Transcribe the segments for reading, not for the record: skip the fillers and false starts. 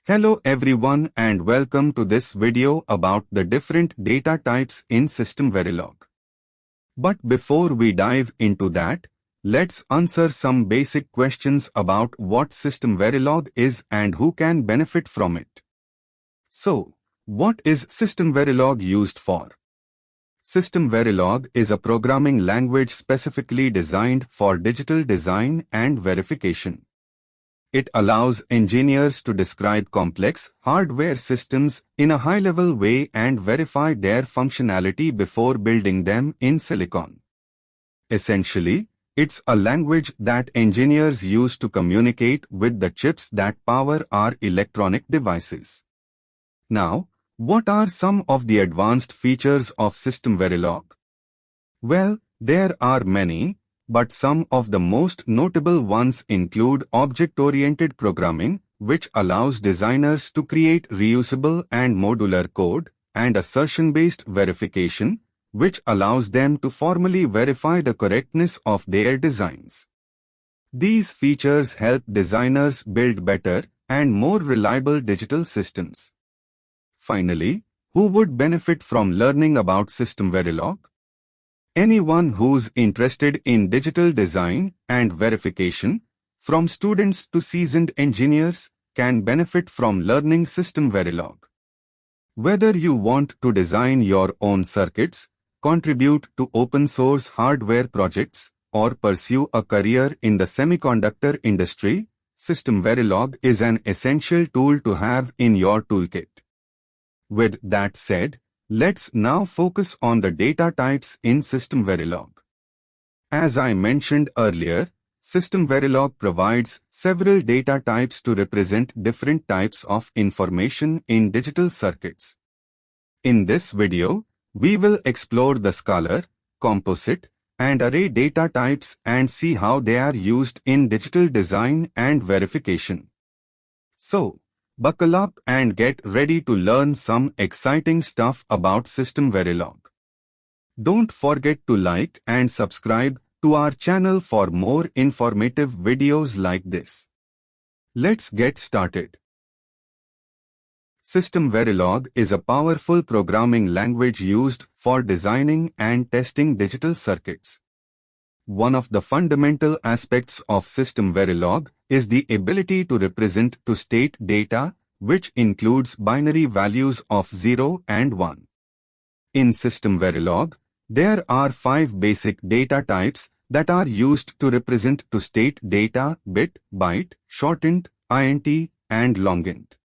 Hello everyone and welcome to this video about the different data types in SystemVerilog. But before we dive into that, let's answer some basic questions about what SystemVerilog is and who can benefit from it. So, what is SystemVerilog used for? SystemVerilog is a programming language specifically designed for digital design and verification. It allows engineers to describe complex hardware systems in a high-level way and verify their functionality before building them in silicon. Essentially, it's a language that engineers use to communicate with the chips that power our electronic devices. Now, what are some of the advanced features of SystemVerilog? Well, there are many, but some of the most notable ones include object-oriented programming, which allows designers to create reusable and modular code, and assertion-based verification, which allows them to formally verify the correctness of their designs. These features help designers build better and more reliable digital systems. Finally, who would benefit from learning about SystemVerilog? Anyone who's interested in digital design and verification, from students to seasoned engineers, can benefit from learning SystemVerilog. Whether you want to design your own circuits, contribute to open-source hardware projects, or pursue a career in the semiconductor industry, SystemVerilog is an essential tool to have in your toolkit. With that said, let's now focus on the data types in SystemVerilog. As I mentioned earlier, SystemVerilog provides several data types to represent different types of information in digital circuits. In this video, we will explore the Scalar, Composite, and Array data types and see how they are used in digital design and verification. So, buckle up and get ready to learn some exciting stuff about SystemVerilog. Don't forget to like and subscribe to our channel for more informative videos like this. Let's get started. SystemVerilog is a powerful programming language used for designing and testing digital circuits. One of the fundamental aspects of SystemVerilog is the ability to represent to-state data, which includes binary values of 0 and 1. In SystemVerilog, there are 5 basic data types that are used to represent to-state data: bit, byte, shortint, int, and longint.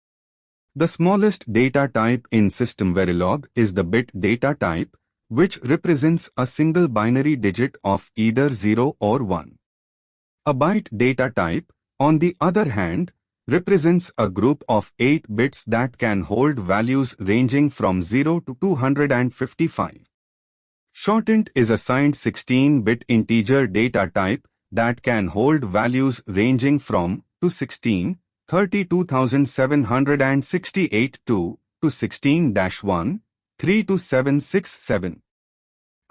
The smallest data type in SystemVerilog is the bit data type, which represents a single binary digit of either 0 or 1. A byte data type, on the other hand, represents a group of 8 bits that can hold values ranging from 0 to 255. Shortint is a signed 16-bit integer data type that can hold values ranging from 216, 32,768 to 16-1, 32767.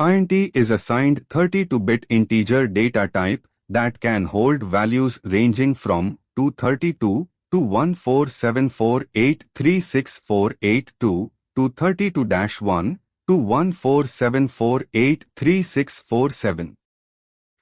int is a signed 32-bit integer data type that can hold values ranging from 232 to 147483648 to 32-1 to 147483647.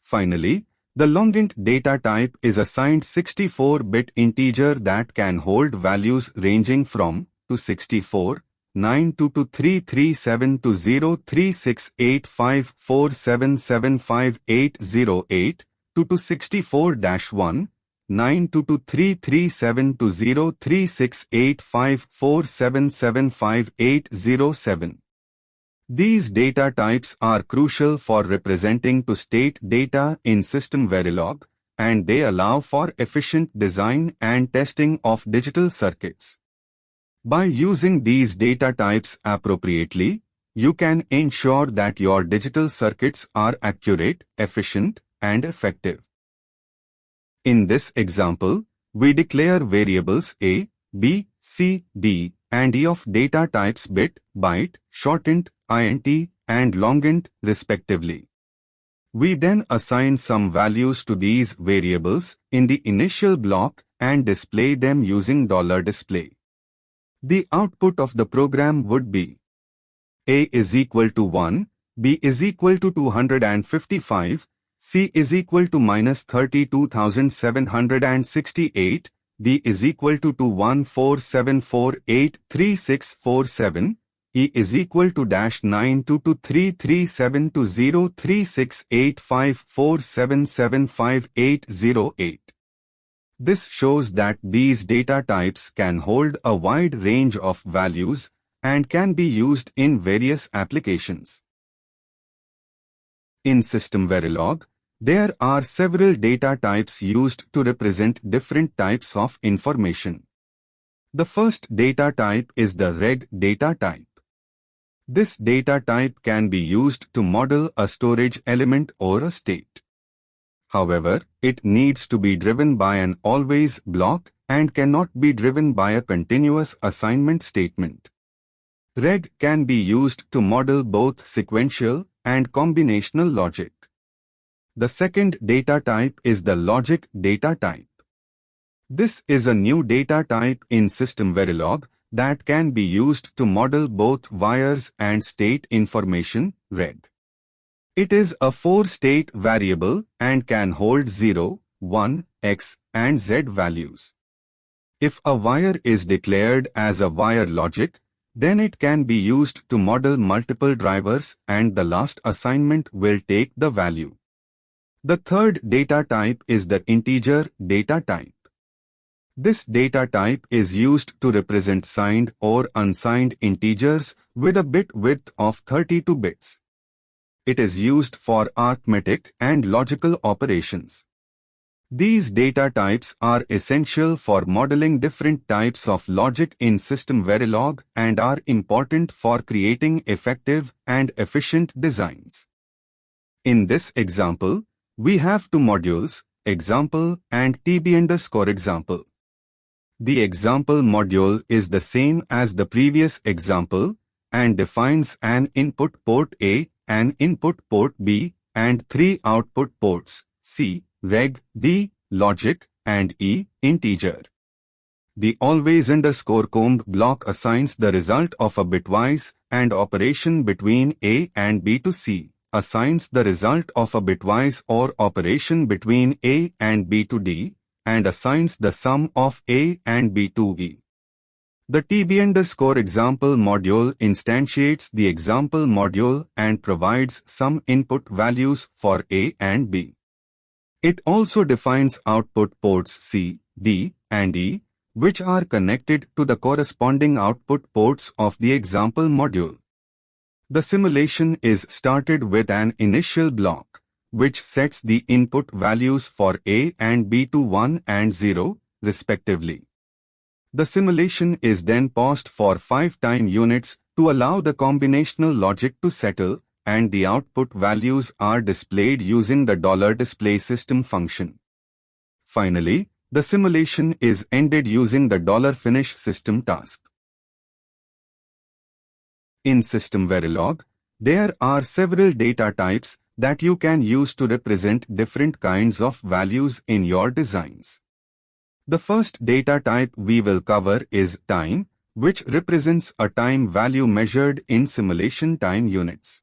Finally, the longint data type is a signed 64-bit integer that can hold values ranging from 264, 92237 to 036854775808 to 264-1, 92237 to 036854775807. These data types are crucial for representing to-state data in SystemVerilog, and they allow for efficient design and testing of digital circuits. By using these data types appropriately, you can ensure that your digital circuits are accurate, efficient, and effective. In this example, we declare variables a, b, c, d, and e of data types bit, byte, shortint, int, and longint, respectively. We then assign some values to these variables in the initial block and display them using $display. The output of the program would be A is equal to 1, B is equal to 255, C is equal to minus 32,768, D is equal to 214748367, E is equal to -92233703685477580. This shows that these data types can hold a wide range of values and can be used in various applications. In SystemVerilog, there are several data types used to represent different types of information. The first data type is the reg data type. This data type can be used to model a storage element or a state. However, it needs to be driven by an always block and cannot be driven by a continuous assignment statement. Reg can be used to model both sequential and combinational logic. The second data type is the logic data type. This is a new data type in SystemVerilog that can be used to model both wires and state information, reg. It is a 4-state variable and can hold 0, 1, x, and z values. If a wire is declared as a wire logic, then it can be used to model multiple drivers and the last assignment will take the value. The third data type is the integer data type. This data type is used to represent signed or unsigned integers with a bit width of 32 bits. It is used for arithmetic and logical operations. These data types are essential for modeling different types of logic in SystemVerilog and are important for creating effective and efficient designs. In this example, we have two modules, example and TB_example. The example module is the same as the previous example and defines an input port A, an input port B, and 3 output ports, C, reg, D, logic, and E, integer. The always_comb block assigns the result of a bitwise AND operation between A and B to C, assigns the result of a bitwise OR operation between A and B to D, and assigns the sum of A and B to E. The TB_example module instantiates the example module and provides some input values for A and B. It also defines output ports C, D, and E, which are connected to the corresponding output ports of the example module. The simulation is started with an initial block, which sets the input values for A and B to 1 and 0, respectively. The simulation is then paused for 5 time units to allow the combinational logic to settle, and the output values are displayed using the $display system function. Finally, the simulation is ended using the $finish system task. In SystemVerilog, there are several data types that you can use to represent different kinds of values in your designs. The first data type we will cover is time, which represents a time value measured in simulation time units.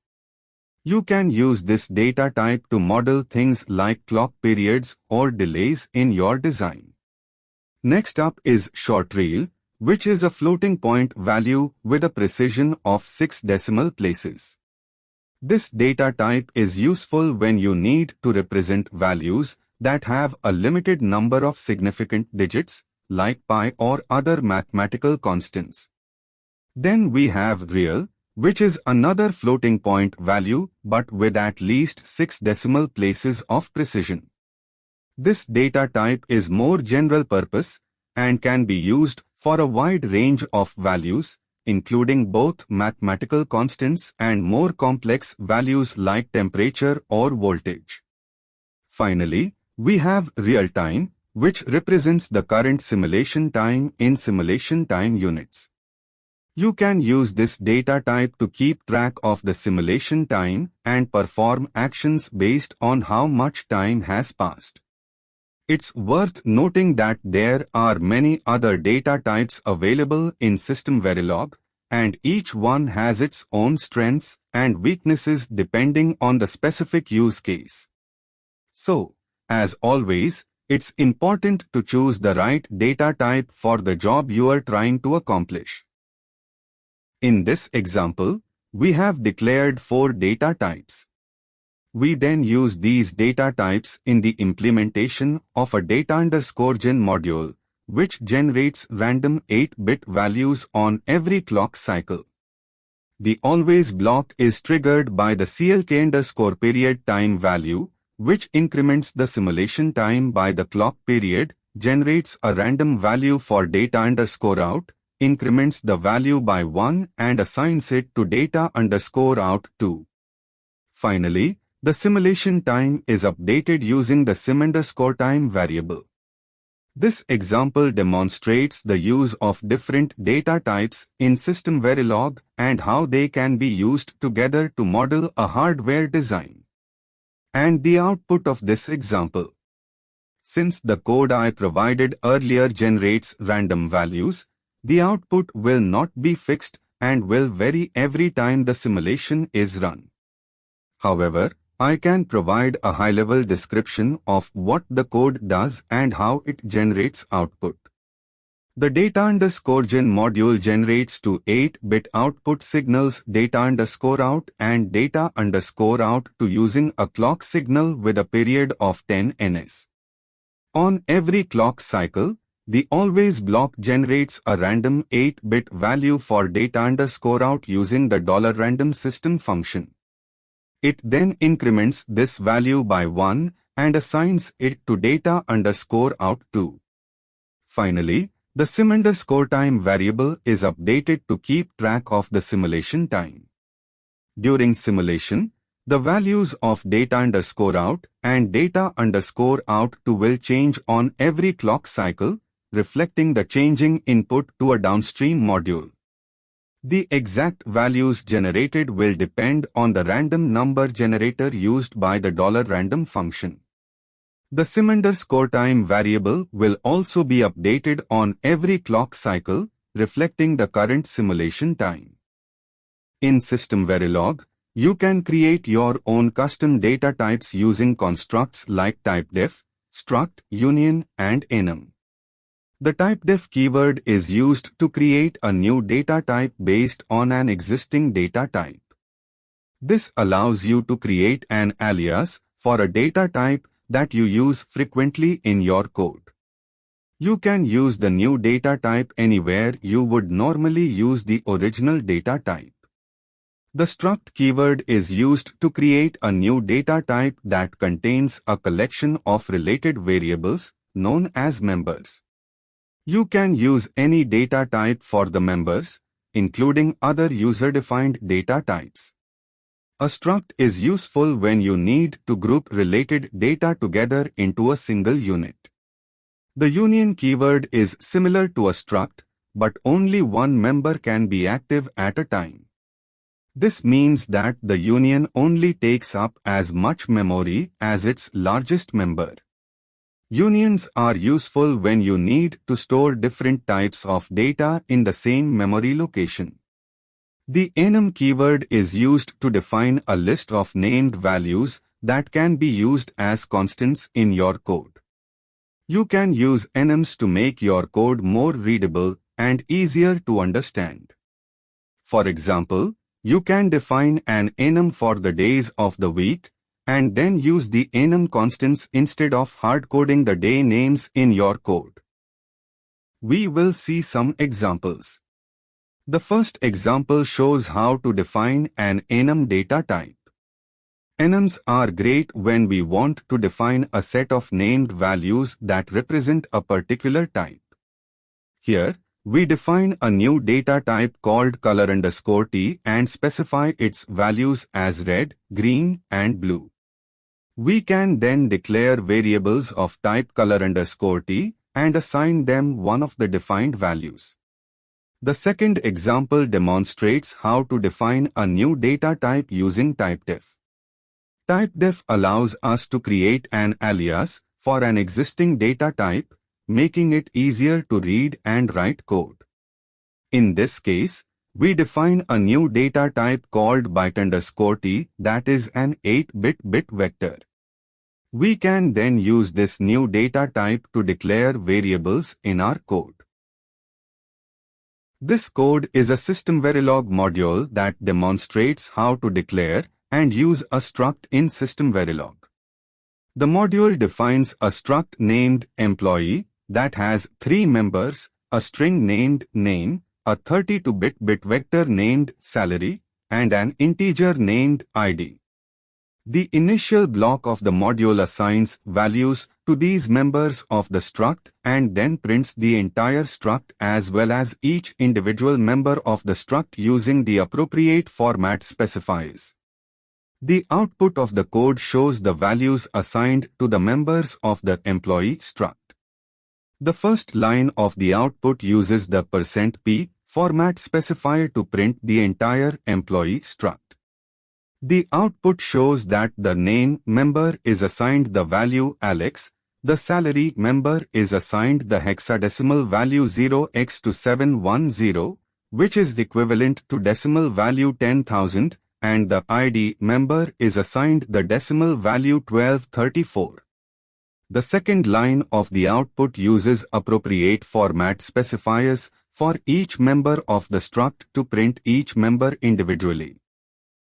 You can use this data type to model things like clock periods or delays in your design. Next up is short real, which is a floating point value with a precision of 6 decimal places. This data type is useful when you need to represent values that have a limited number of significant digits, like pi or other mathematical constants. Then we have real, which is another floating point value but with at least 6 decimal places of precision. This data type is more general purpose and can be used for a wide range of values, including both mathematical constants and more complex values like temperature or voltage. Finally, we have real time, which represents the current simulation time in simulation time units. You can use this data type to keep track of the simulation time and perform actions based on how much time has passed. It's worth noting that there are many other data types available in SystemVerilog, and each one has its own strengths and weaknesses depending on the specific use case. So, as always, it's important to choose the right data type for the job you are trying to accomplish. In this example, we have declared 4 data types. We then use these data types in the implementation of a data_gen module, which generates random 8-bit values on every clock cycle. The always block is triggered by the clk_period time value, which increments the simulation time by the clock period, generates a random value for data_out, increments the value by 1 and assigns it to data_out 2. Finally, the simulation time is updated using the sim_time variable. This example demonstrates the use of different data types in SystemVerilog and how they can be used together to model a hardware design. And the output of this example. Since the code I provided earlier generates random values, the output will not be fixed and will vary every time the simulation is run. However, I can provide a high-level description of what the code does and how it generates output. The data_gen module generates two 8-bit output signals data_out and data_out to using a clock signal with a period of 10 ns. On every clock cycle, the always block generates a random 8-bit value for data_out using the $random system function. It then increments this value by 1 and assigns it to data_out 2. Finally, the sim_time variable is updated to keep track of the simulation time. During simulation, the values of data_out and data_out 2 will change on every clock cycle, reflecting the changing input to a downstream module. The exact values generated will depend on the random number generator used by the $random function. The sim_time variable will also be updated on every clock cycle, reflecting the current simulation time. In SystemVerilog, you can create your own custom data types using constructs like typedef, struct, union, and enum. The typedef keyword is used to create a new data type based on an existing data type. This allows you to create an alias for a data type that you use frequently in your code. You can use the new data type anywhere you would normally use the original data type. The struct keyword is used to create a new data type that contains a collection of related variables known as members. You can use any data type for the members, including other user-defined data types. A struct is useful when you need to group related data together into a single unit. The union keyword is similar to a struct, but only one member can be active at a time. This means that the union only takes up as much memory as its largest member. Unions are useful when you need to store different types of data in the same memory location. The enum keyword is used to define a list of named values that can be used as constants in your code. You can use enums to make your code more readable and easier to understand. For example, you can define an enum for the days of the week, and then use the enum constants instead of hard-coding the day names in your code. We will see some examples. The first example shows how to define an enum data type. Enums are great when we want to define a set of named values that represent a particular type. Here, we define a new data type called color_t and specify its values as red, green, and blue. We can then declare variables of type color_t and assign them one of the defined values. The second example demonstrates how to define a new data type using typedef. Typedef allows us to create an alias for an existing data type, making it easier to read and write code. In this case, we define a new data type called byte_t that is an 8-bit vector. We can then use this new data type to declare variables in our code. This code is a SystemVerilog module that demonstrates how to declare and use a struct in SystemVerilog. The module defines a struct named employee that has 3 members, a string named name, a 32-bit vector named salary, and an integer named id. The initial block of the module assigns values to these members of the struct and then prints the entire struct as well as each individual member of the struct using the appropriate format specifies. The output of the code shows the values assigned to the members of the employee struct. The first line of the output uses the %p format specifier to print the entire employee struct. The output shows that the name member is assigned the value Alex, the salary member is assigned the hexadecimal value 0x2710, which is equivalent to decimal value 10,000, and the ID member is assigned the decimal value 1234. The second line of the output uses appropriate format specifiers for each member of the struct to print each member individually.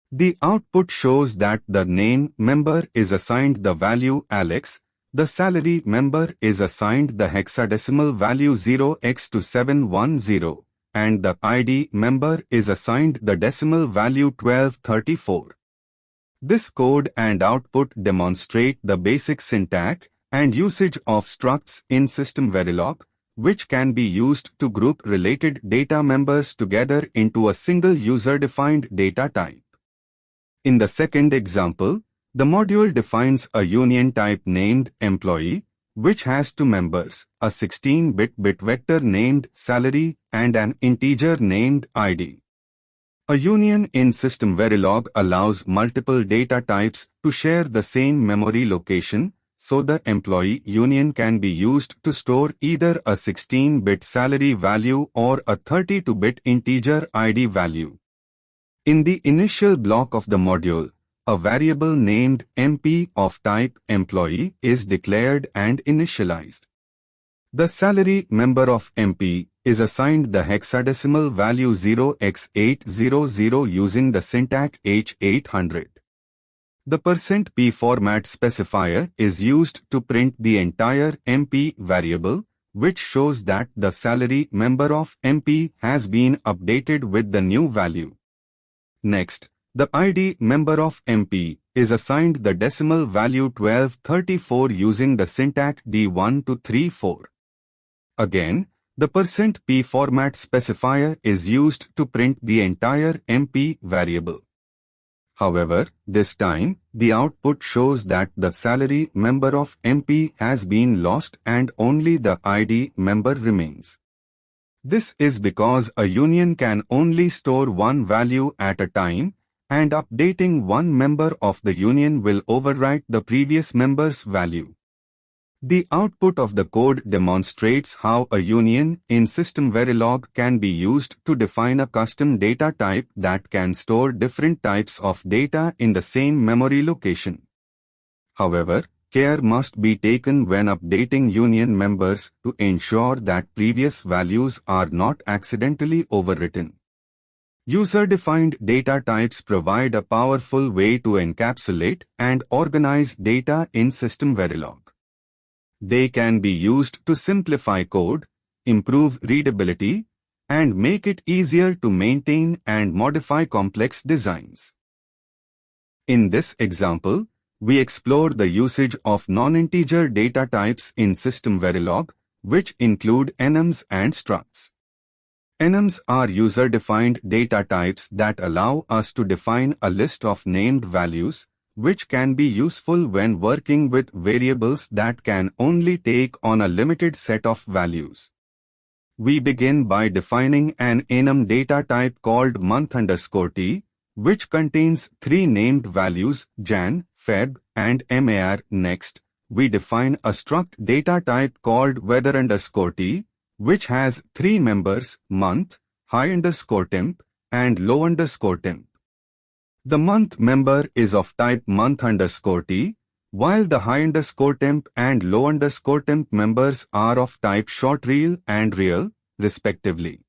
The output shows that the name member is assigned the value Alex, the salary member is assigned the hexadecimal value 0x2710, and the ID member is assigned the decimal value 1234. This code and output demonstrate the basic syntax and usage of structs in SystemVerilog, which can be used to group related data members together into a single user-defined data type. In the second example, the module defines a union type named employee, which has 2 members, a 16-bit vector named salary and an integer named id. A union in SystemVerilog allows multiple data types to share the same memory location, so the employee union can be used to store either a 16-bit salary value or a 32-bit integer id value. In the initial block of the module, a variable named MP of type employee is declared and initialized. The salary member of MP is assigned the hexadecimal value 0x800 using the syntax H800. The %p format specifier is used to print the entire MP variable, which shows that the salary member of MP has been updated with the new value. Next, the ID member of MP is assigned the decimal value 1234 using the syntax D1 to 34. Again, the %p format specifier is used to print the entire MP variable. However, this time, the output shows that the salary member of MP has been lost and only the ID member remains. This is because a union can only store one value at a time, and updating one member of the union will overwrite the previous member's value. The output of the code demonstrates how a union in SystemVerilog can be used to define a custom data type that can store different types of data in the same memory location. However, care must be taken when updating union members to ensure that previous values are not accidentally overwritten. User-defined data types provide a powerful way to encapsulate and organize data in SystemVerilog. They can be used to simplify code, improve readability, and make it easier to maintain and modify complex designs. In this example, we explore the usage of non-integer data types in SystemVerilog, which include enums and structs. Enums are user-defined data types that allow us to define a list of named values, which can be useful when working with variables that can only take on a limited set of values. We begin by defining an enum data type called month_t, which contains three named values Jan, Feb, and MAR. Next, we define a struct data type called weather_t, which has three members month, high_temp, and low_temp. The month member is of type month_t, while the high_temp and low_temp members are of type short_real and real, respectively.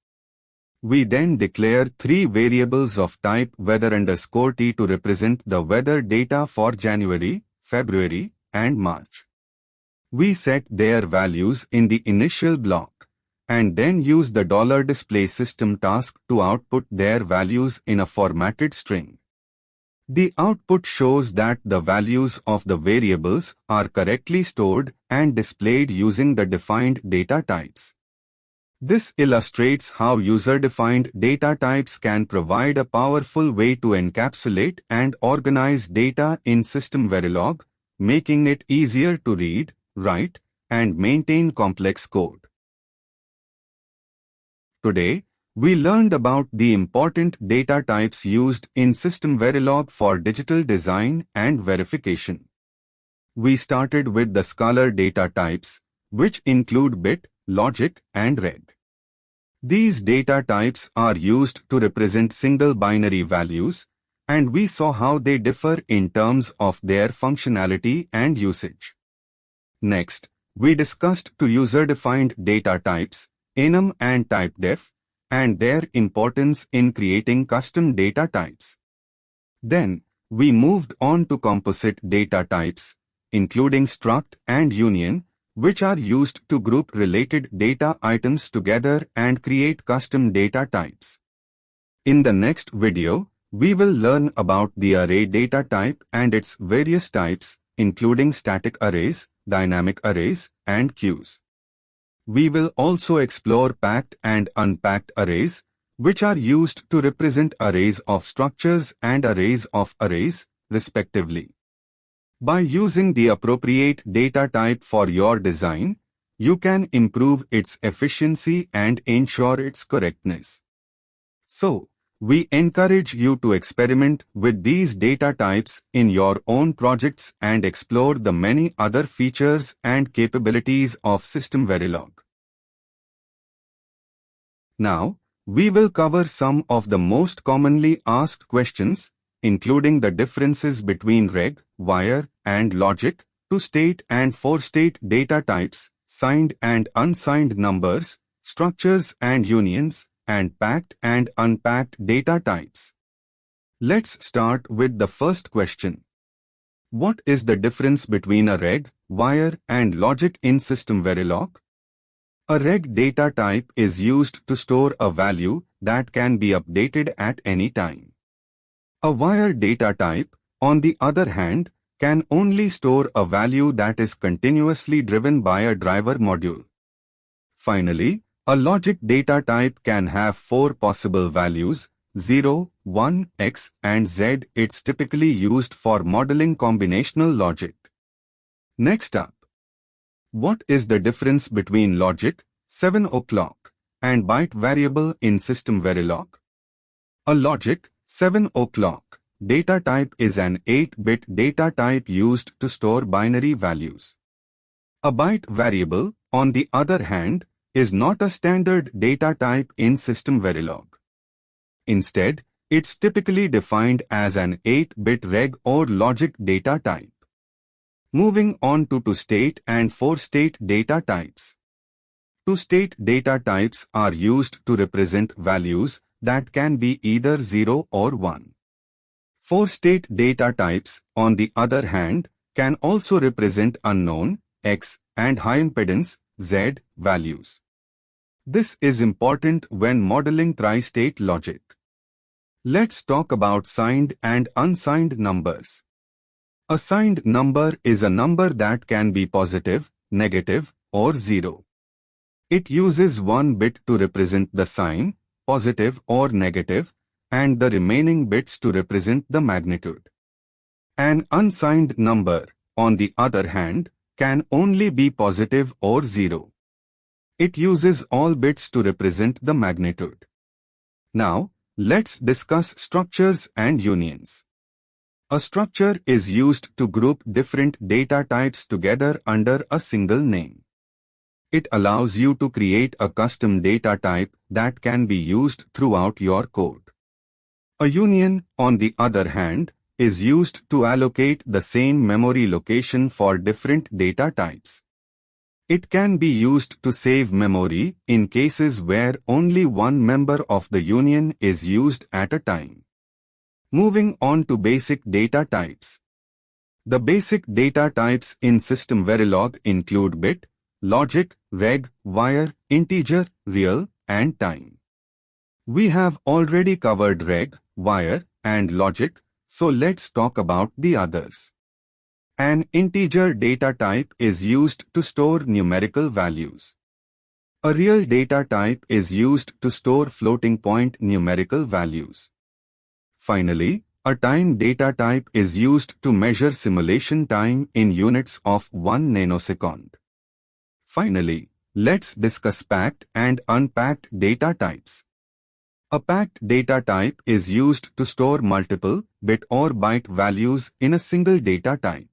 We then declare three variables of type weather_t to represent the weather data for January, February, and March. We set their values in the initial block, and then use the $display_system task to output their values in a formatted string. The output shows that the values of the variables are correctly stored and displayed using the defined data types. This illustrates how user-defined data types can provide a powerful way to encapsulate and organize data in SystemVerilog, making it easier to read, write, and maintain complex code. Today, we learned about the important data types used in SystemVerilog for digital design and verification. We started with the Scalar data types, which include bit, logic, and reg. These data types are used to represent single binary values, and we saw how they differ in terms of their functionality and usage. Next, we discussed two user-defined data types, enum and typedef, and their importance in creating custom data types. Then, we moved on to composite data types, including struct and union, which are used to group related data items together and create custom data types. In the next video, we will learn about the array data type and its various types, including static arrays, dynamic arrays, and queues. We will also explore packed and unpacked arrays, which are used to represent arrays of structures and arrays of arrays, respectively. By using the appropriate data type for your design, you can improve its efficiency and ensure its correctness. So, we encourage you to experiment with these data types in your own projects and explore the many other features and capabilities of SystemVerilog. Now, we will cover some of the most commonly asked questions, including the differences between reg, wire, and logic, two-state and four-state data types, signed and unsigned numbers, structures and unions, and packed and unpacked data types. Let's start with the first question. What is the difference between a reg, wire, and logic in SystemVerilog? A reg data type is used to store a value that can be updated at any time. A wire data type, on the other hand, can only store a value that is continuously driven by a driver module. Finally, a logic data type can have four possible values, 0, 1, x, and z. It's typically used for modeling combinational logic. Next up, what is the difference between logic, 7 o'clock, and byte variable in SystemVerilog? A logic, 7 o'clock, data type is an 8-bit data type used to store binary values. A byte variable, on the other hand, is not a standard data type in SystemVerilog. Instead, it's typically defined as an 8-bit reg or logic data type. Moving on to two-state and four-state data types. Two-state data types are used to represent values that can be either 0 or 1. Four-state data types, on the other hand, can also represent unknown, x, and high impedance, z, values. This is important when modeling tri-state logic. Let's talk about signed and unsigned numbers. A signed number is a number that can be positive, negative, or 0. It uses one bit to represent the sign, positive or negative, and the remaining bits to represent the magnitude. An unsigned number, on the other hand, can only be positive or 0. It uses all bits to represent the magnitude. Now, let's discuss structures and unions. A structure is used to group different data types together under a single name. It allows you to create a custom data type that can be used throughout your code. A union, on the other hand, is used to allocate the same memory location for different data types. It can be used to save memory in cases where only one member of the union is used at a time. Moving on to basic data types. The basic data types in SystemVerilog include bit, logic, reg, wire, integer, real, and time. We have already covered reg, wire, and logic, so let's talk about the others. An integer data type is used to store numerical values. A real data type is used to store floating point numerical values. Finally, a time data type is used to measure simulation time in units of 1 nanosecond. Finally, let's discuss packed and unpacked data types. A packed data type is used to store multiple bit or byte values in a single data type.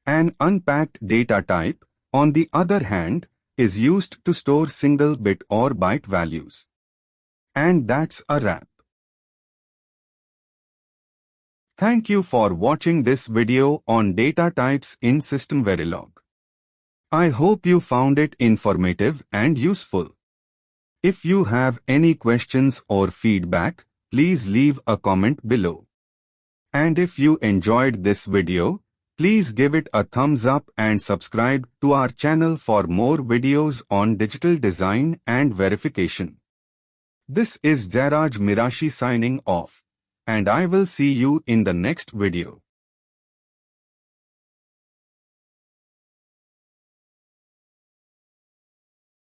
An unpacked data type, on the other hand, is used to store single bit or byte values. And that's a wrap. Thank you for watching this video on data types in SystemVerilog. I hope you found it informative and useful. If you have any questions or feedback, please leave a comment below. And if you enjoyed this video, please give it a thumbs up and subscribe to our channel for more videos on digital design and verification. This is Zairaj Mirashi signing off, and I will see you in the next video.